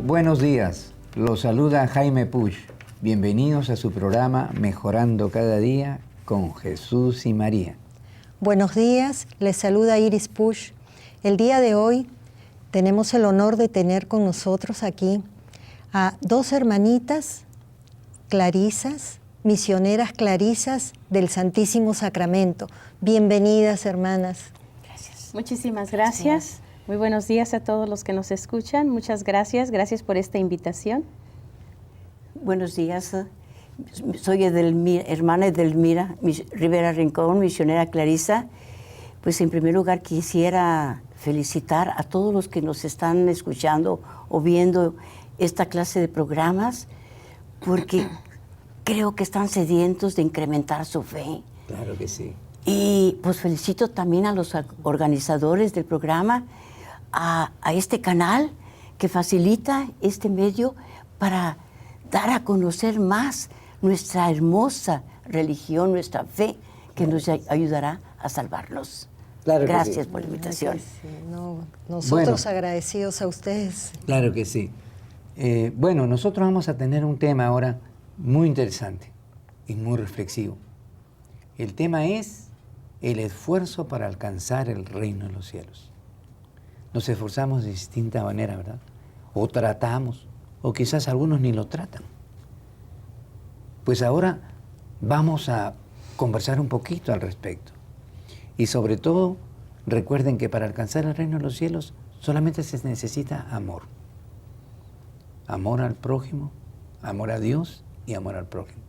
buenos días. Los saluda Jaime Puig. Bienvenidos a su programa Mejorando Cada Día con Jesús y María. Buenos días, les saluda Iris Puig. El día de hoy tenemos el honor de tener con nosotros aquí a dos hermanitas clarisas, misioneras clarisas del Santísimo Sacramento. Bienvenidas, hermanas. Gracias. Muchísimas gracias. Muy buenos días a todos los que nos escuchan. Muchas gracias. Gracias por esta invitación. Buenos días. Soy hermana Edelmira Rivera Rincón, misionera clarisa. Pues en primer lugar quisiera felicitar a todos los que nos están escuchando o viendo esta clase de programas, porque creo que están sedientos de incrementar su fe. Claro que sí. Y pues felicito también a los organizadores del programa, a este canal que facilita este medio para dar a conocer más nuestra hermosa religión, nuestra fe, que nos ayudará a salvarnos. Claro que Gracias sí. por la invitación. Sí. No, nosotros agradecidos a ustedes. Claro que sí. Bueno, nosotros vamos a tener un tema ahora muy interesante y muy reflexivo. El tema es el esfuerzo para alcanzar el reino de los cielos. Nos esforzamos de distinta manera, ¿verdad? O tratamos, o quizás algunos ni lo tratan. Pues ahora vamos a conversar un poquito al respecto. Y sobre todo, recuerden que para alcanzar el reino de los cielos solamente se necesita amor. Amor al prójimo, amor a Dios y amor al prójimo.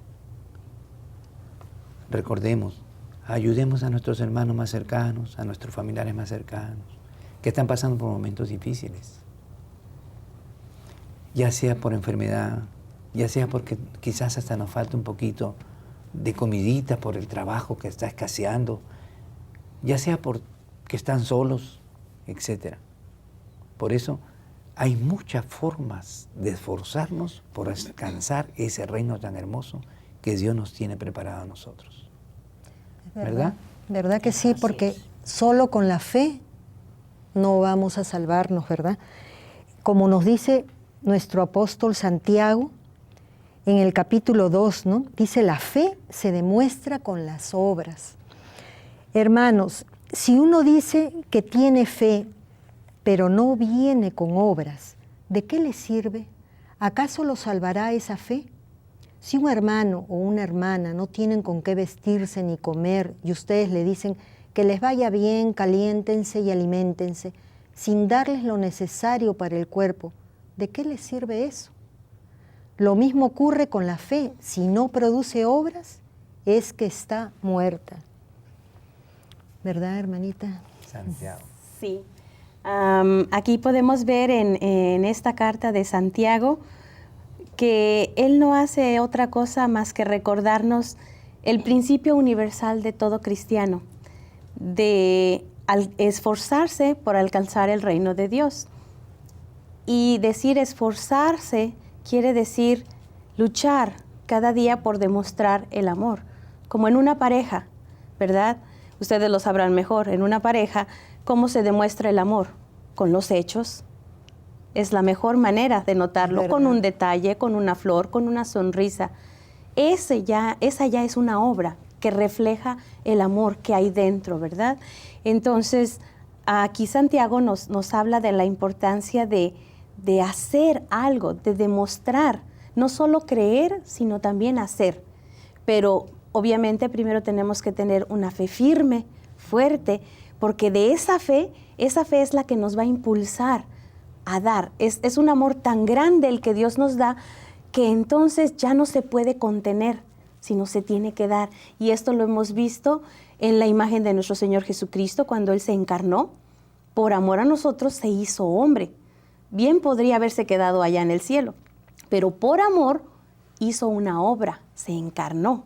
Recordemos, ayudemos a nuestros hermanos más cercanos, a nuestros familiares más cercanos, que están pasando por momentos difíciles. Ya sea por enfermedad, ya sea porque quizás hasta nos falta un poquito de comidita por el trabajo que está escaseando, ya sea porque están solos, etc. Por eso hay muchas formas de esforzarnos por alcanzar ese reino tan hermoso que Dios nos tiene preparado a nosotros. ¿Verdad? ¿Verdad que sí? Porque solo con la fe no vamos a salvarnos, ¿verdad? Como nos dice nuestro apóstol Santiago, en el capítulo 2, ¿no? Dice, la fe se demuestra con las obras. Hermanos, si uno dice que tiene fe, pero no viene con obras, ¿de qué le sirve? ¿Acaso lo salvará esa fe? Si un hermano o una hermana no tienen con qué vestirse ni comer y ustedes le dicen que les vaya bien, caliéntense y aliméntense, sin darles lo necesario para el cuerpo, ¿de qué les sirve eso? Lo mismo ocurre con la fe. Si no produce obras, es que está muerta. ¿Verdad, hermanita? Santiago. Sí. Aquí podemos ver en esta carta de Santiago que él no hace otra cosa más que recordarnos el principio universal de todo cristiano, de esforzarse por alcanzar el reino de Dios. Y decir esforzarse quiere decir luchar cada día por demostrar el amor, como en una pareja, ¿verdad? Ustedes lo sabrán mejor, en una pareja, ¿cómo se demuestra el amor? Con los hechos. Es la mejor manera de notarlo, con un detalle, con una flor, con una sonrisa. Esa ya es una obra que refleja el amor que hay dentro, ¿verdad? Entonces, aquí Santiago nos habla de la importancia de hacer algo, de demostrar, no solo creer, sino también hacer. Pero obviamente primero tenemos que tener una fe firme, fuerte, porque de esa fe es la que nos va a impulsar a dar. Es un amor tan grande el que Dios nos da que entonces ya no se puede contener, sino se tiene que dar. Y esto lo hemos visto en la imagen de nuestro Señor Jesucristo cuando Él se encarnó. Por amor a nosotros se hizo hombre. Bien podría haberse quedado allá en el cielo, pero por amor hizo una obra, se encarnó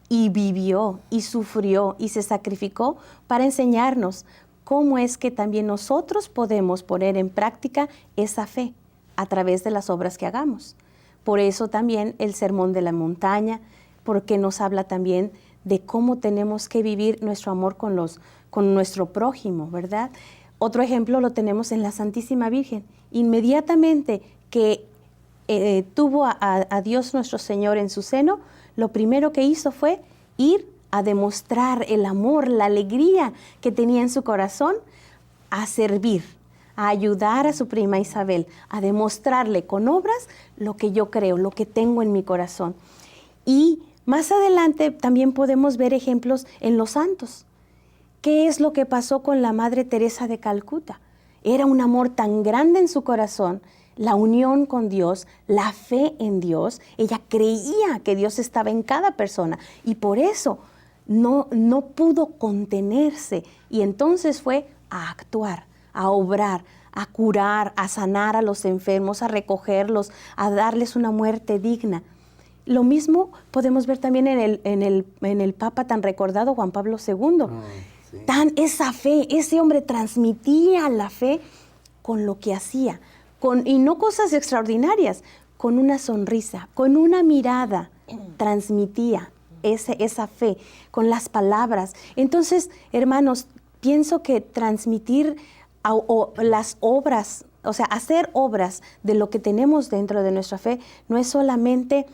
y vivió y sufrió y se sacrificó para enseñarnos cómo es que también nosotros podemos poner en práctica esa fe a través de las obras que hagamos. Por eso también el Sermón de la Montaña, porque nos habla también de cómo tenemos que vivir nuestro amor con nuestro prójimo, ¿verdad? Otro ejemplo lo tenemos en la Santísima Virgen. Inmediatamente que tuvo a Dios nuestro Señor en su seno, lo primero que hizo fue ir a demostrar el amor, la alegría que tenía en su corazón, a servir, a ayudar a su prima Isabel, a demostrarle con obras lo que yo creo, lo que tengo en mi corazón. Y más adelante también podemos ver ejemplos en los santos. ¿Qué es lo que pasó con la Madre Teresa de Calcuta? Era un amor tan grande en su corazón, la unión con Dios, la fe en Dios. Ella creía que Dios estaba en cada persona y por eso no pudo contenerse. Y entonces fue a actuar, a obrar, a curar, a sanar a los enfermos, a recogerlos, a darles una muerte digna. Lo mismo podemos ver también en el Papa tan recordado, Juan Pablo II. Sí. Esa fe, ese hombre transmitía la fe con lo que hacía, y no cosas extraordinarias, con una sonrisa, con una mirada, transmitía esa fe, con las palabras. Entonces, hermanos, pienso que transmitir las obras, o sea, hacer obras de lo que tenemos dentro de nuestra fe, no es solamente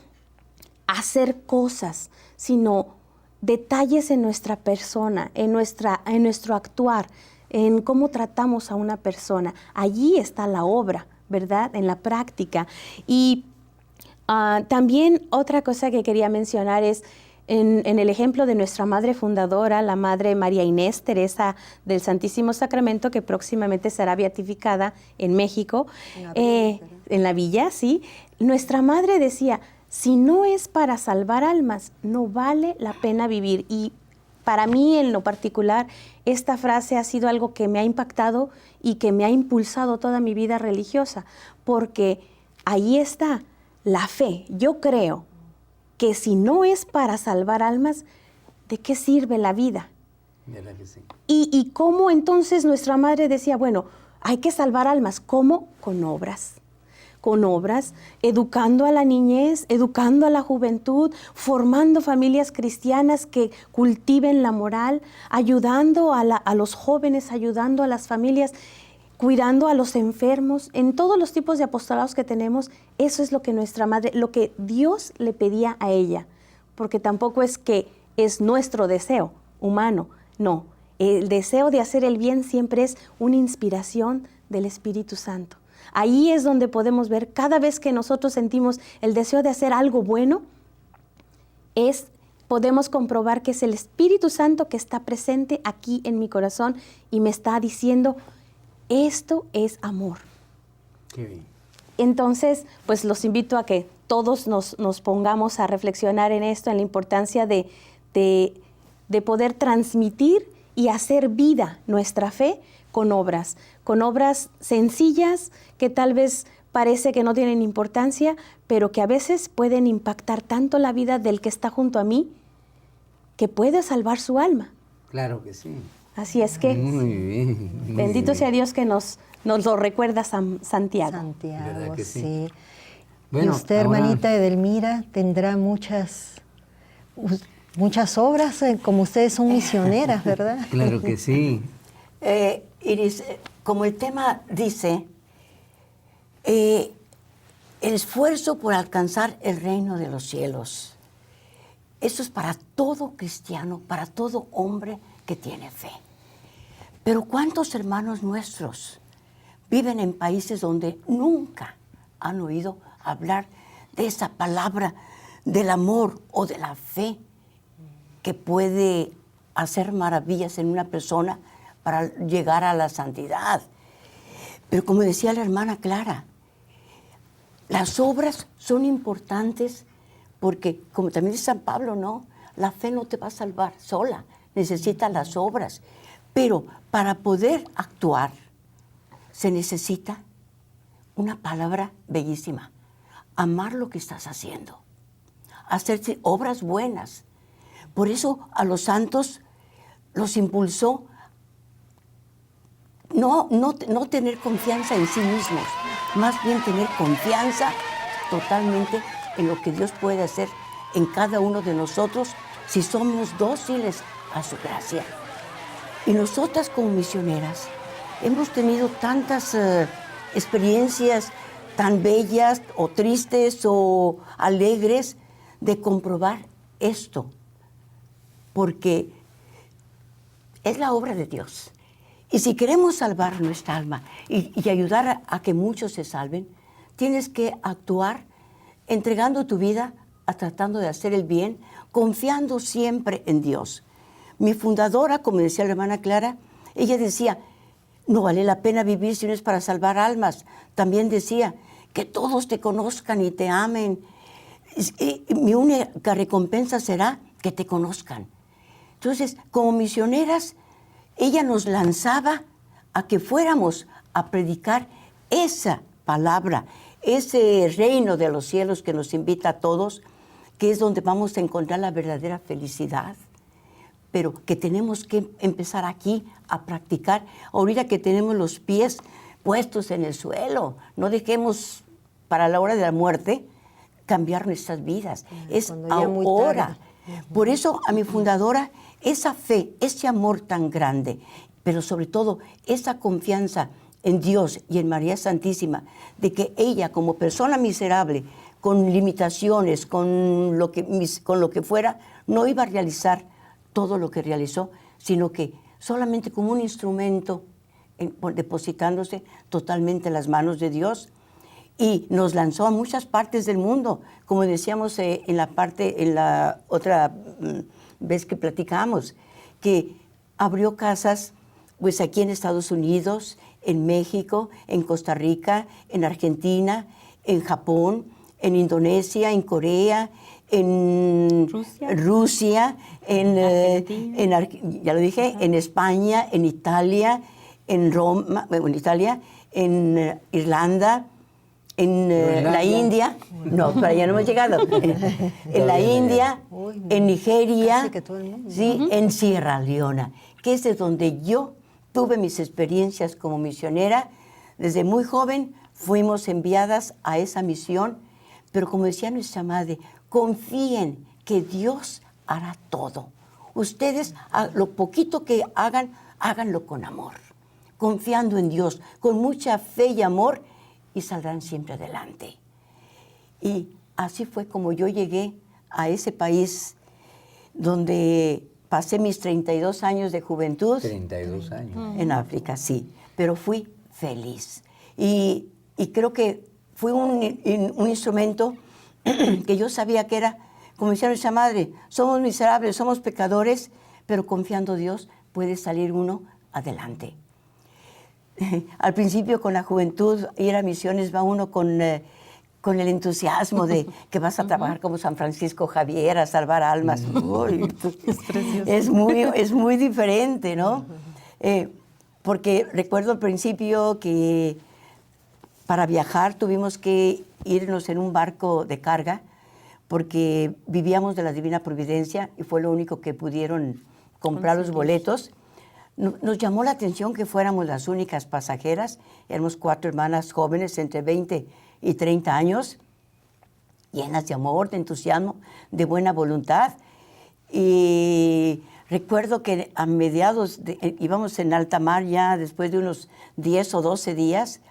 hacer cosas, sino detalles en nuestra persona, en nuestro actuar, en cómo tratamos a una persona. Allí está la obra, ¿verdad? En la práctica. Y también otra cosa que quería mencionar es en el ejemplo de nuestra madre fundadora, la Madre María Inés Teresa del Santísimo Sacramento, que próximamente será beatificada en México, en la villa, sí. Nuestra madre decía, si no es para salvar almas, no vale la pena vivir. Y para mí, en lo particular, esta frase ha sido algo que me ha impactado y que me ha impulsado toda mi vida religiosa, porque ahí está la fe. Yo creo que si no es para salvar almas, ¿de qué sirve la vida? ¿Verdad que sí? Y cómo entonces nuestra madre decía, bueno, hay que salvar almas. ¿Cómo? Con obras. Con obras, educando a la niñez, educando a la juventud, formando familias cristianas que cultiven la moral, ayudando a los jóvenes, ayudando a las familias, cuidando a los enfermos, en todos los tipos de apostolados que tenemos. Eso es lo que nuestra madre, lo que Dios le pedía a ella, porque tampoco es que es nuestro deseo humano, no. El deseo de hacer el bien siempre es una inspiración del Espíritu Santo. Ahí es donde podemos ver, cada vez que nosotros sentimos el deseo de hacer algo bueno, podemos comprobar que es el Espíritu Santo que está presente aquí en mi corazón y me está diciendo, esto es amor. Qué bien. Entonces, pues los invito a que todos nos pongamos a reflexionar en esto, en la importancia de poder transmitir y hacer vida nuestra fe con obras sencillas que tal vez parece que no tienen importancia, pero que a veces pueden impactar tanto la vida del que está junto a mí, que puede salvar su alma. Claro que sí. Así es que, muy bien, muy bendito bien. sea Dios que nos lo recuerda Santiago. Santiago, que sí. sí? Bueno, y usted, ahora, hermanita Edelmira, tendrá muchas obras, como ustedes son misioneras, ¿verdad? Claro que sí. Iris, como el tema dice, el esfuerzo por alcanzar el reino de los cielos. Eso es para todo cristiano, para todo hombre que tiene fe. Pero ¿cuántos hermanos nuestros viven en países donde nunca han oído hablar de esa palabra del amor o de la fe que puede hacer maravillas en una persona para llegar a la santidad? Pero como decía la hermana Clara, las obras son importantes porque, como también dice San Pablo, ¿no? La fe no te va a salvar sola, necesitas las obras. Pero para poder actuar se necesita una palabra bellísima: amar lo que estás haciendo, hacerse obras buenas. Por eso a los santos los impulsó no tener confianza en sí mismos, más bien tener confianza totalmente en lo que Dios puede hacer en cada uno de nosotros si somos dóciles a su gracia. Y nosotras como misioneras hemos tenido tantas experiencias tan bellas o tristes o alegres de comprobar esto, porque es la obra de Dios. Y si queremos salvar nuestra alma y ayudar a que muchos se salven, tienes que actuar entregando tu vida a tratando de hacer el bien, confiando siempre en Dios. Mi fundadora, como decía la hermana Clara, ella decía, no vale la pena vivir si no es para salvar almas. También decía, que todos te conozcan y te amen. Y mi única recompensa será que te conozcan. Entonces, como misioneras, ella nos lanzaba a que fuéramos a predicar esa palabra, ese reino de los cielos que nos invita a todos, que es donde vamos a encontrar la verdadera felicidad, pero que tenemos que empezar aquí a practicar. Ahorita que tenemos los pies puestos en el suelo, no dejemos para la hora de la muerte cambiar nuestras vidas. Es ahora. Por eso a mi fundadora, esa fe, ese amor tan grande, pero sobre todo esa confianza en Dios y en María Santísima, de que ella como persona miserable, con limitaciones, con lo que fuera, no iba a realizar todo lo que realizó, sino que solamente como un instrumento, depositándose totalmente en las manos de Dios, y nos lanzó a muchas partes del mundo, como decíamos en la otra vez que platicamos, que abrió casas pues aquí en Estados Unidos, en México, en Costa Rica, en Argentina, en Japón, en Indonesia, en Corea, en Rusia, ya lo dije, en España, en Italia, en Roma, en Italia, en Irlanda, en la India, no, para allá no hemos llegado, en la India, en Nigeria, sí, en Sierra Leona, que es de donde yo tuve mis experiencias como misionera. Desde muy joven fuimos enviadas a esa misión, pero como decía nuestra madre, confíen que Dios hará todo. Ustedes, lo poquito que hagan, háganlo con amor, confiando en Dios, con mucha fe y amor, y saldrán siempre adelante. Y así fue como yo llegué a ese país donde pasé mis 32 años de juventud. 32 años. En África, sí, pero fui feliz. Y creo que fue un instrumento que yo sabía que era, como decía nuestra madre, somos miserables, somos pecadores, pero confiando en Dios puede salir uno adelante. Al principio con la juventud, ir a misiones va uno con el entusiasmo de que vas a trabajar como San Francisco Javier, a salvar almas. Uy, es muy diferente, ¿no? Porque recuerdo al principio que para viajar tuvimos que irnos en un barco de carga porque vivíamos de la Divina Providencia y fue lo único que pudieron comprar los boletos. Nos llamó la atención que fuéramos las únicas pasajeras. Éramos 4 hermanas jóvenes entre 20 y 30 años, llenas de amor, de entusiasmo, de buena voluntad. Y recuerdo que a mediados, íbamos en alta mar ya después de unos 10 o 12 días,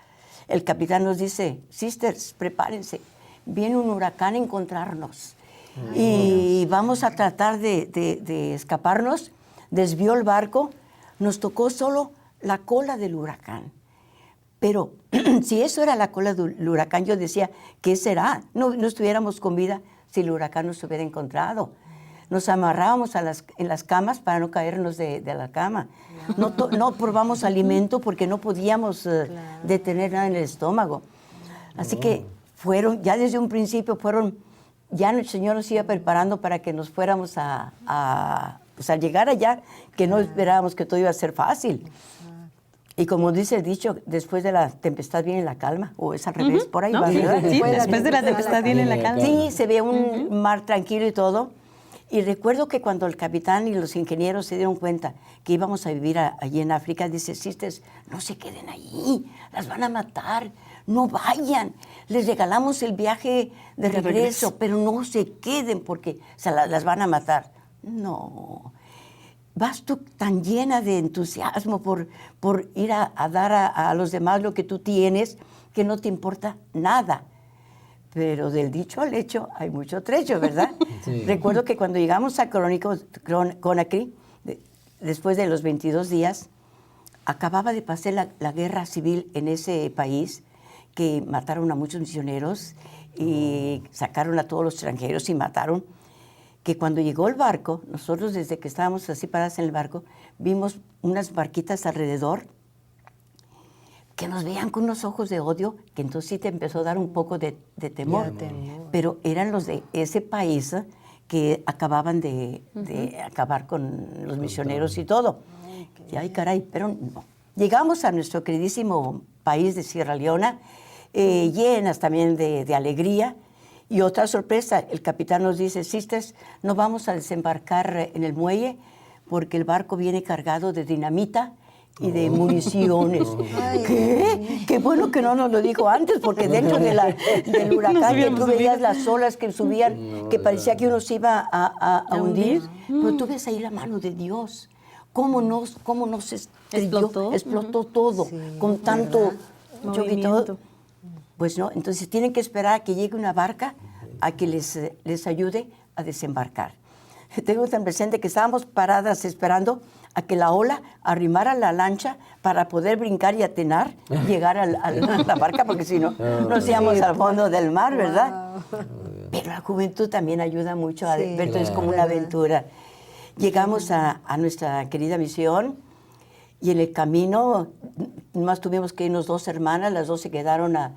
el capitán nos dice, sisters, prepárense, viene un huracán a encontrarnos y vamos a tratar de escaparnos. Desvió el barco, nos tocó solo la cola del huracán. Pero si eso era la cola del huracán, yo decía, ¿qué será? No estuviéramos con vida si el huracán nos hubiera encontrado. Nos amarrábamos en las camas para no caernos de la cama. No probamos alimento porque no podíamos detener nada en el estómago. Así que ya desde un principio ya el Señor nos iba preparando para que nos fuéramos pues al llegar allá, que no esperábamos que todo iba a ser fácil. Y como dice el dicho, después de la tempestad viene la calma, o es al revés, por ahí va, ¿verdad? Sí, después de la tempestad viene la calma. Sí, se ve un mar tranquilo y todo. Y recuerdo que cuando el capitán y los ingenieros se dieron cuenta que íbamos a vivir allí en África, dice, sisters, no se queden allí, las van a matar, no vayan. Les regalamos el viaje de regreso, pero no se queden porque las van a matar. No. vas tú tan llena de entusiasmo por ir a dar a los demás lo que tú tienes, que no te importa nada. Pero del dicho al hecho hay mucho trecho, ¿verdad? Sí. Recuerdo que cuando llegamos a Conakry, después de los 22 días, acababa de pasar la guerra civil en ese país, que mataron a muchos misioneros y sacaron a todos los extranjeros y mataron. Que cuando llegó el barco, nosotros desde que estábamos así paradas en el barco, vimos unas barquitas alrededor que nos veían con unos ojos de odio, que entonces sí te empezó a dar un poco de temor. Pero eran los de ese país que acababan de acabar con los misioneros y todo. Y ay, caray, pero no. Llegamos a nuestro queridísimo país de Sierra Leona, llenas también de alegría. Y otra sorpresa, el capitán nos dice: sisters, no vamos a desembarcar en el muelle porque el barco viene cargado de dinamita y de municiones. ¿Qué? Qué bueno que no nos lo dijo antes, porque dentro del huracán que tú veías las olas que subían, que parecía que uno se iba a hundir, pero tú ves ahí la mano de Dios. ¿Cómo nos explotó todo con tanto movimiento? Pues no, entonces tienen que esperar a que llegue una barca a que les ayude a desembarcar. Tengo tan presente que estábamos paradas esperando a que la ola arrimara la lancha para poder brincar y atenar, llegar a la barca, porque si no, nos íbamos al fondo del mar, ¿verdad? Pero la juventud también ayuda mucho a ver, entonces como una aventura. Llegamos a nuestra querida misión y en el camino, nomás tuvimos que irnos 2 hermanas, las 2 se quedaron a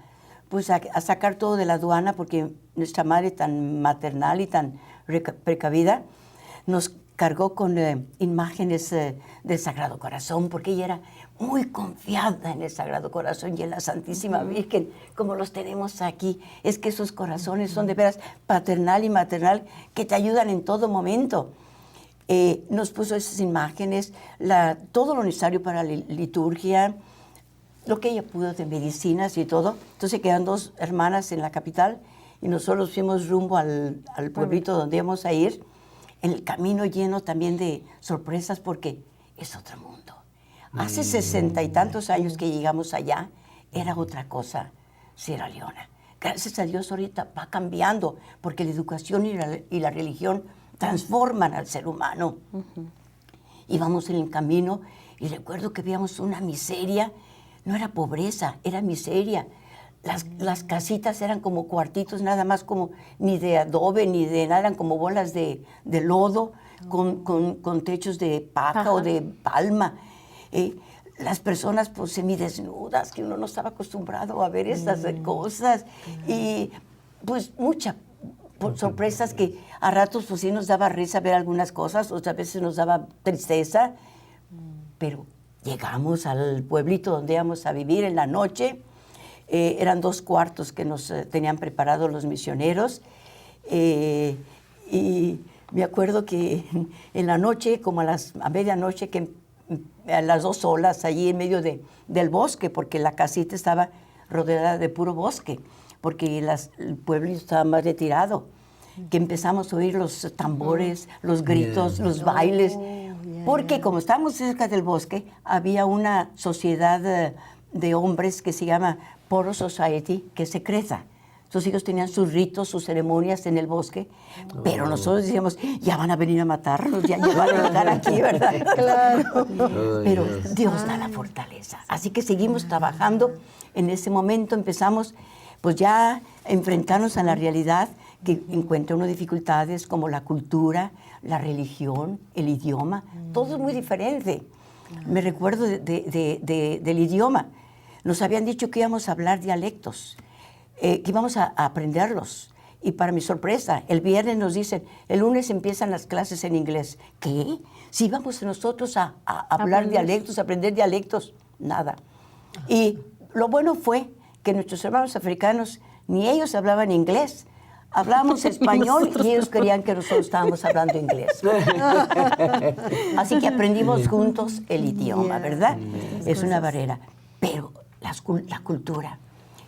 sacar todo de la aduana, porque nuestra madre tan maternal y tan precavida nos cargó con imágenes del Sagrado Corazón, porque ella era muy confiada en el Sagrado Corazón y en la Santísima Virgen, como los tenemos aquí. Es que esos corazones son de veras paternal y maternal, que te ayudan en todo momento. Nos puso esas imágenes, todo lo necesario para la liturgia, lo que ella pudo de medicinas y todo. Entonces quedan 2 hermanas en la capital y nosotros fuimos rumbo al pueblito donde íbamos a ir, en el camino lleno también de sorpresas, porque es otro mundo. Hace 60 y tantos años que llegamos allá, era otra cosa Sierra Leona. Gracias a Dios ahorita va cambiando, porque la educación y la religión transforman al ser humano. Íbamos en el camino y recuerdo que veíamos una miseria. No era pobreza, era miseria. Las casitas eran como cuartitos, nada más, como ni de adobe, ni de nada, eran como bolas de lodo, con techos de paja o de palma. Las personas pues semidesnudas, que uno no estaba acostumbrado a ver estas cosas. Y pues muchas sorpresas que a ratos pues sí nos daba risa ver algunas cosas, otras veces nos daba tristeza, pero llegamos al pueblito donde íbamos a vivir en la noche. Eran 2 cuartos que nos tenían preparados los misioneros. Y me acuerdo que en la noche, como a medianoche, que a las 2 olas allí en medio del bosque, porque la casita estaba rodeada de puro bosque, porque el pueblito estaba más retirado, que empezamos a oír los tambores, los gritos, los bailes. Porque como estábamos cerca del bosque, había una sociedad de hombres que se llama Poro Society, que es secreta. Sus hijos tenían sus ritos, sus ceremonias en el bosque, pero nosotros decíamos, ya van a venir a matarnos, ya van a estar aquí, ¿verdad? Claro. Pero Dios da la fortaleza. Así que seguimos trabajando. En ese momento empezamos pues ya a enfrentarnos a la realidad, que encuentra uno dificultades como la cultura, la religión, el idioma, todo es muy diferente. Me recuerdo del idioma. Nos habían dicho que íbamos a hablar dialectos, que íbamos a aprenderlos. Y para mi sorpresa, el viernes nos dicen, el lunes empiezan las clases en inglés. ¿Qué? Si íbamos nosotros a hablar dialectos, a aprender dialectos, nada. Y lo bueno fue que nuestros hermanos africanos, ni ellos hablaban inglés. Hablábamos español y ellos querían que nosotros estábamos hablando inglés. Así que aprendimos juntos el idioma, ¿verdad? Es una barrera. Pero la cultura,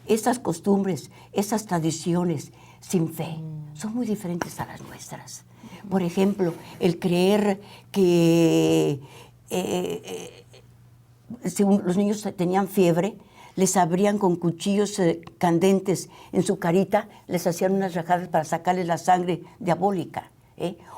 esas costumbres, esas tradiciones sin fe, son muy diferentes a las nuestras. Por ejemplo, el creer que si los niños tenían fiebre, les abrían con cuchillos candentes en su carita, les hacían unas rajadas para sacarles la sangre diabólica.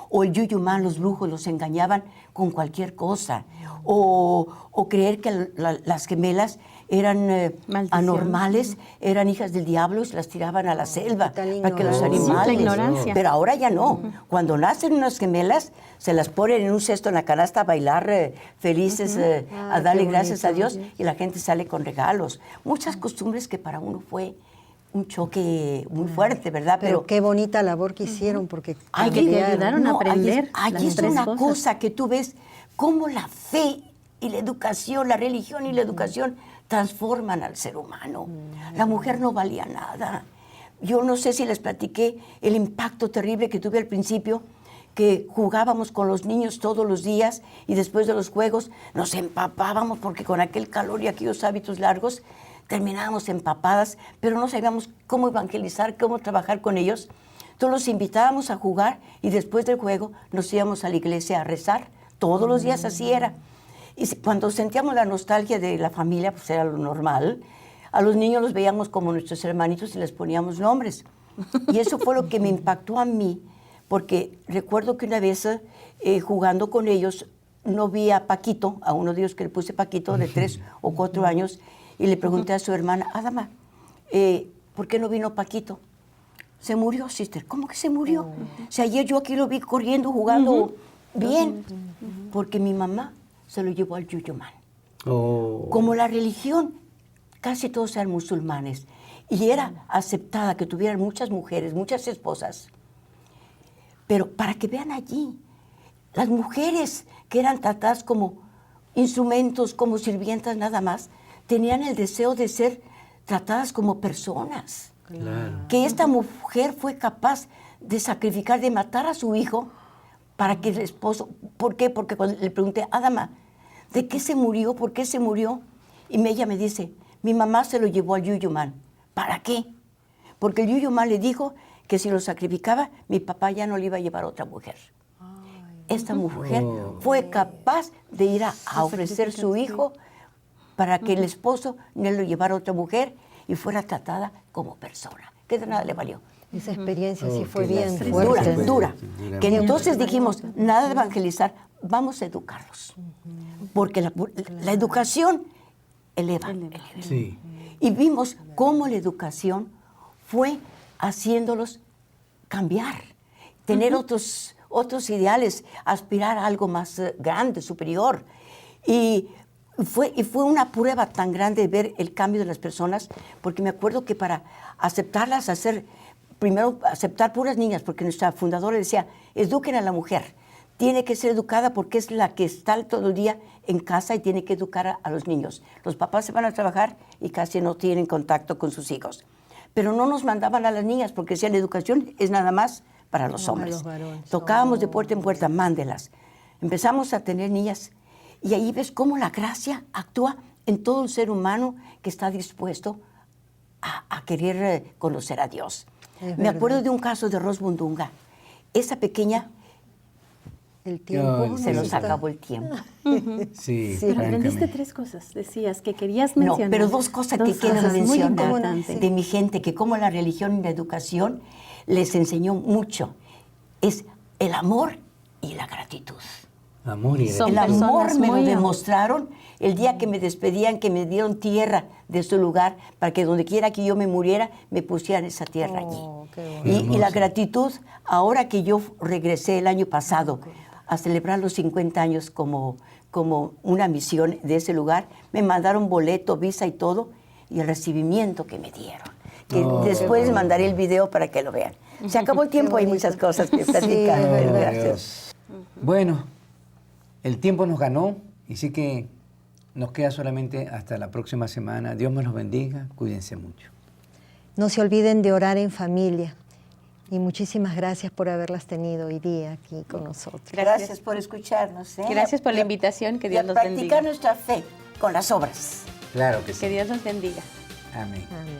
O el yuyumán, los brujos los engañaban con cualquier cosa. O creer que las gemelas eran anormales, eran hijas del diablo y se las tiraban a la selva para que los animales. La ignorancia. Pero ahora ya no. Cuando nacen unas gemelas, se las ponen en un cesto en la canasta a bailar felices, a darle gracias a Dios, y la gente sale con regalos. Muchas costumbres que para uno fue un choque muy fuerte, ¿verdad? Pero qué bonita labor que hicieron, porque te ayudaron a aprender. Allí es una cosa que tú ves cómo la fe y la educación, la religión y la educación transforman al ser humano. La mujer no valía nada. Yo no sé si les platiqué el impacto terrible que tuve al principio, que jugábamos con los niños todos los días y después de los juegos nos empapábamos porque con aquel calor y aquellos hábitos largos terminábamos empapadas, pero no sabíamos cómo evangelizar, cómo trabajar con ellos. Entonces los invitábamos a jugar y después del juego nos íbamos a la iglesia a rezar. Todos los días así era. Y cuando sentíamos la nostalgia de la familia, pues era lo normal, a los niños los veíamos como nuestros hermanitos y les poníamos nombres. Y eso fue lo que me impactó a mí, porque recuerdo que una vez jugando con ellos, no vi a Paquito, a uno de ellos que le puse Paquito, de 3 o 4 años, y le pregunté a su hermana, Adama, ¿por qué no vino Paquito? Se murió, sister. ¿Cómo que se murió? O sea, ayer yo aquí lo vi corriendo, jugando bien, porque mi mamá se lo llevó al yuyumán. Como la religión, casi todos eran musulmanes, y era aceptada que tuvieran muchas mujeres, muchas esposas. Pero para que vean allí, las mujeres que eran tratadas como instrumentos, como sirvientas nada más, tenían el deseo de ser tratadas como personas. Claro. Que esta mujer fue capaz de sacrificar, de matar a su hijo para que el esposo... ¿Por qué? Porque cuando le pregunté, Adama, ¿de qué se murió? ¿Por qué se murió? Y ella me dice, mi mamá se lo llevó al yuyumán. ¿Para qué? Porque el yuyumán le dijo que si lo sacrificaba, mi papá ya no le iba a llevar a otra mujer. Esta mujer fue capaz de ir a ofrecer su hijo para que el esposo no lo llevara a otra mujer y fuera tratada como persona. Que de nada le valió. Esa experiencia sí fue qué bien lástima. fuerte. Dura. Que entonces dijimos, nada de evangelizar, vamos a educarlos. Porque la educación eleva. Sí. Y vimos cómo la educación fue haciéndolos cambiar, tener otros ideales, aspirar a algo más grande, superior. Y fue una prueba tan grande ver el cambio de las personas, porque me acuerdo que para aceptarlas, primero aceptar puras niñas, porque nuestra fundadora decía, eduquen a la mujer, tiene que ser educada porque es la que está todo el día en casa y tiene que educar a los niños. Los papás se van a trabajar y casi no tienen contacto con sus hijos. Pero no nos mandaban a las niñas porque decían, la educación es nada más para los hombres. Los varones. Tocábamos de puerta en puerta, mándelas. Empezamos a tener niñas y ahí ves cómo la gracia actúa en todo el ser humano que está dispuesto a querer conocer a Dios. Me acuerdo de un caso de Rosbundunga. Esa pequeña, El tiempo Ay, se nos está- acabó el tiempo. Sí, Pero aprendiste francamente. 3 cosas, decías, que querías No, mencionar. pero 2 cosas que Dos quiero cosas muy mencionar importantes. de mi gente, que como la religión y la educación les enseñó mucho, es el amor y la gratitud. Amor y Son El gratitud. amor personas me lo muy- demostraron el día que me despedían, que me dieron tierra de su lugar, para que donde quiera que yo me muriera, me pusieran esa tierra allí. qué bonito. Y la gratitud, ahora que yo regresé el año pasado a celebrar los 50 años como una misión de ese lugar, me mandaron boleto, visa y todo, y el recibimiento que me dieron. Que Oh, después qué mandaré el video para que lo vean. Se acabó el tiempo, hay muchas cosas que platicar. es verdad. Gracias. Bueno, el tiempo nos ganó, y sí que nos queda solamente hasta la próxima semana. Dios me los bendiga, cuídense mucho. No se olviden de orar en familia. Y muchísimas gracias por haberlas tenido hoy día aquí con nosotros. Gracias por escucharnos. Gracias por la invitación, que Dios los practicar bendiga. nuestra fe con las obras. Claro que sí. Que Dios los bendiga. Amén. Amén.